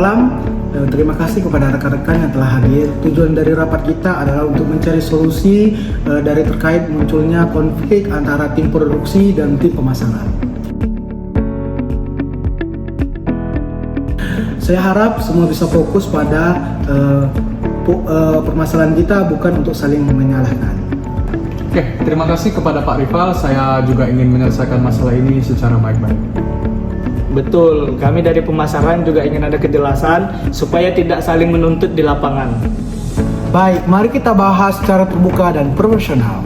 malam. Terima kasih kepada rekan-rekan yang telah hadir. Tujuan dari rapat kita adalah untuk mencari solusi dari terkait munculnya konflik antara tim produksi dan tim pemasaran. Saya harap semua bisa fokus pada permasalahan kita, bukan untuk saling menyalahkan. Oke, terima kasih kepada Pak Rival. Saya juga ingin menyelesaikan masalah ini secara baik-baik. Betul, kami dari pemasaran juga ingin ada kejelasan supaya tidak saling menuntut di lapangan. Baik, mari kita bahas secara terbuka dan profesional.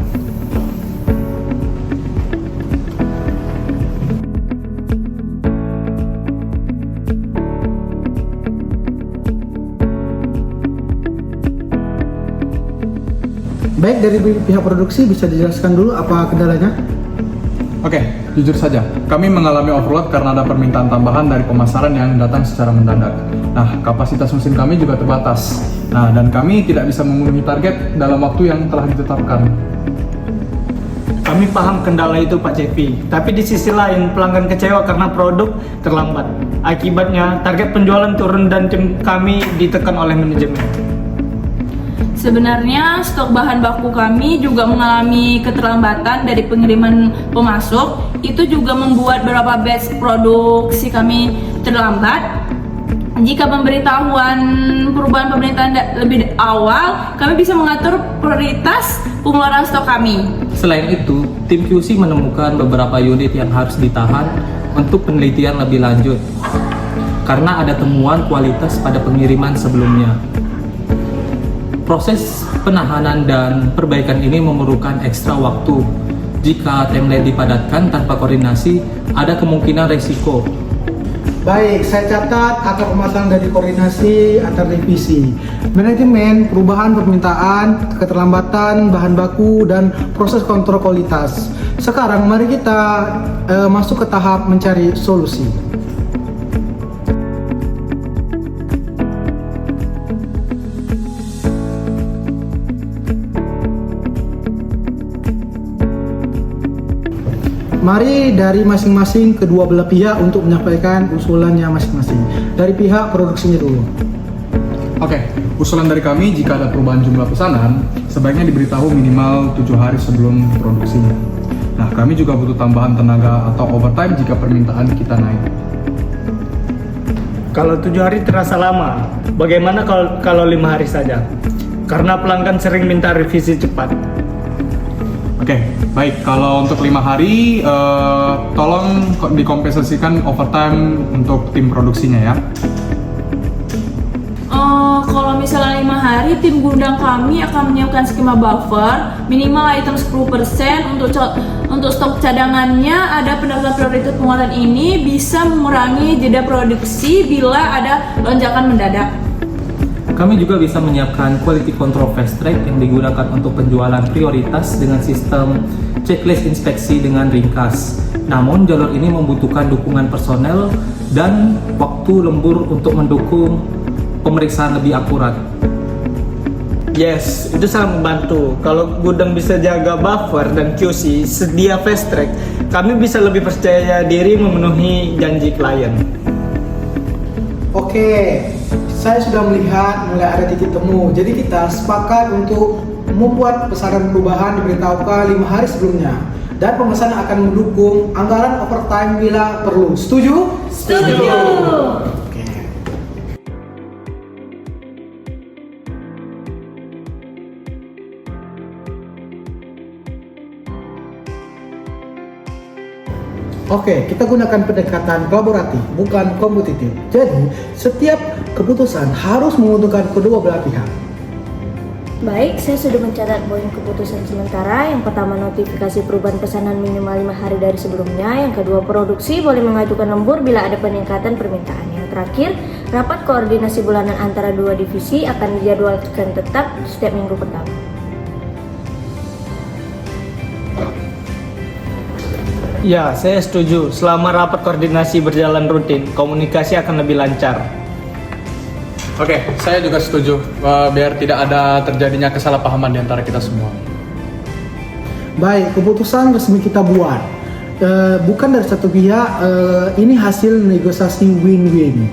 Baik, dari pihak produksi bisa dijelaskan dulu apa kendalanya? Oke, jujur saja, kami mengalami overload karena ada permintaan tambahan dari pemasaran yang datang secara mendadak. Nah, kapasitas mesin kami juga terbatas. Nah, dan kami tidak bisa memenuhi target dalam waktu yang telah ditetapkan. Kami paham kendala itu Pak Cepi, tapi di sisi lain pelanggan kecewa karena produk terlambat. Akibatnya target penjualan turun dan tim kami ditekan oleh manajemen. Sebenarnya stok bahan baku kami juga mengalami keterlambatan dari pengiriman pemasok. Itu juga membuat beberapa batch produksi kami terlambat. Jika pemberitahuan perubahan pemerintahan lebih awal, kami bisa mengatur prioritas pengeluaran stok kami. Selain itu, tim QC menemukan beberapa unit yang harus ditahan untuk penelitian lebih lanjut karena ada temuan kualitas pada pengiriman sebelumnya. Proses penahanan dan perbaikan ini memerlukan ekstra waktu. Jika timeline dipadatkan tanpa koordinasi, ada kemungkinan resiko. Baik, saya catat akar permasalahan dari koordinasi antar divisi, manajemen, perubahan permintaan, keterlambatan bahan baku, dan proses kontrol kualitas. Sekarang mari kita masuk ke tahap mencari solusi. Mari dari masing-masing kedua belah pihak untuk menyampaikan usulannya masing-masing. Dari pihak produksinya dulu. Oke, usulan dari kami jika ada perubahan jumlah pesanan, sebaiknya diberitahu minimal 7 hari sebelum produksinya. Nah, kami juga butuh tambahan tenaga atau overtime jika permintaan kita naik. Kalau 7 hari terasa lama, bagaimana kalau 5 hari saja? Karena pelanggan sering minta revisi cepat. Oke, baik. Kalau untuk 5 hari, tolong dikompensasikan overtime untuk tim produksinya ya. Kalau misalnya 5 hari, tim gudang kami akan menyiapkan skema buffer minimal item 10%. Untuk stok cadangannya, ada pendaftaran prioritas penguatan ini bisa mengurangi jeda produksi bila ada lonjakan mendadak. Kami juga bisa menyiapkan quality control fast track yang digunakan untuk penjualan prioritas dengan sistem checklist inspeksi dengan ringkas. Namun jalur ini membutuhkan dukungan personel dan waktu lembur untuk mendukung pemeriksaan lebih akurat. Yes, itu sangat membantu. Kalau gudang bisa jaga buffer dan QC sedia fast track, kami bisa lebih percaya diri memenuhi janji klien. Oke, saya sudah melihat mulai ada titik temu. Jadi kita sepakat untuk membuat pesanan perubahan diberitahukan 5 hari sebelumnya. Dan pemesanan akan mendukung anggaran overtime bila perlu. Setuju? Setuju. Oke, kita gunakan pendekatan kolaboratif, bukan kompetitif. Jadi, setiap keputusan harus menguntungkan kedua belah pihak. Baik, saya sudah mencatat poin keputusan sementara. Yang pertama, notifikasi perubahan pesanan minimal 5 hari dari sebelumnya. Yang kedua, produksi boleh mengajukan lembur bila ada peningkatan permintaan. Yang terakhir, rapat koordinasi bulanan antara dua divisi akan dijadwalkan tetap setiap minggu pertama. Ya, saya setuju. Selama rapat koordinasi berjalan rutin, komunikasi akan lebih lancar. Oke, saya juga setuju biar tidak ada terjadinya kesalahpahaman di antara kita semua. Baik, keputusan resmi kita buat. Bukan dari satu pihak, ini hasil negosiasi win-win.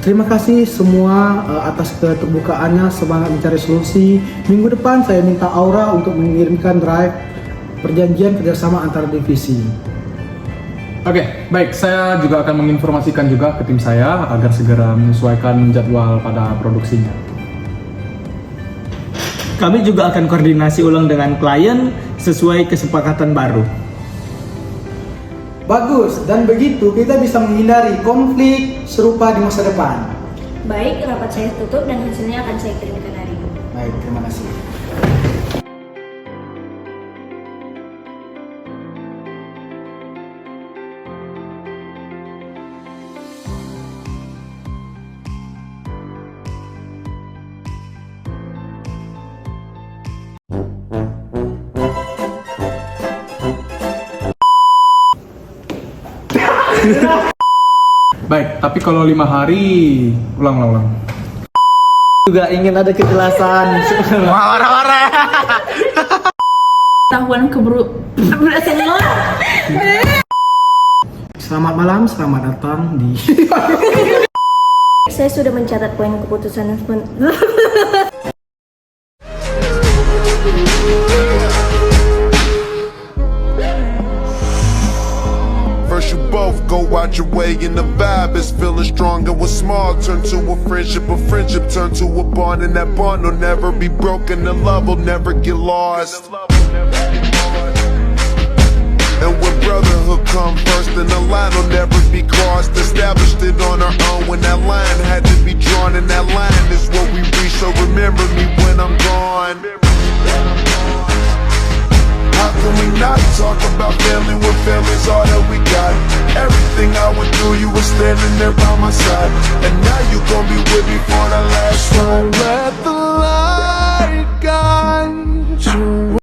Terima kasih semua atas keterbukaannya, semangat mencari solusi. Minggu depan saya minta Aura untuk mengirimkan drive perjanjian kerjasama antar divisi. Oke, baik. Saya juga akan menginformasikan juga ke tim saya agar segera menyesuaikan jadwal pada produksinya. Kami juga akan koordinasi ulang dengan klien sesuai kesepakatan baru. Bagus, dan begitu kita bisa menghindari konflik serupa di masa depan. Baik, rapat saya tutup dan hasilnya akan saya kirimkan hari ini. Baik, terima kasih. Baik, tapi kalau 5 hari, ulang. Juga ingin ada kejelasan. Tahuan Selamat malam, selamat datang di Saya sudah mencatat poin keputusan First you both go out your way and the vibe is feeling stronger. What's small turn to a friendship turn to a bond, and that bond will never be broken. The love will never get lost. And when brotherhood come first, then the line will never be crossed. Established it on our own when that line had to be drawn, and that line is what we reach. So remember me when I'm gone. How can we not talk about family when family's all that we got? Everything I went through, you were standing there by my side.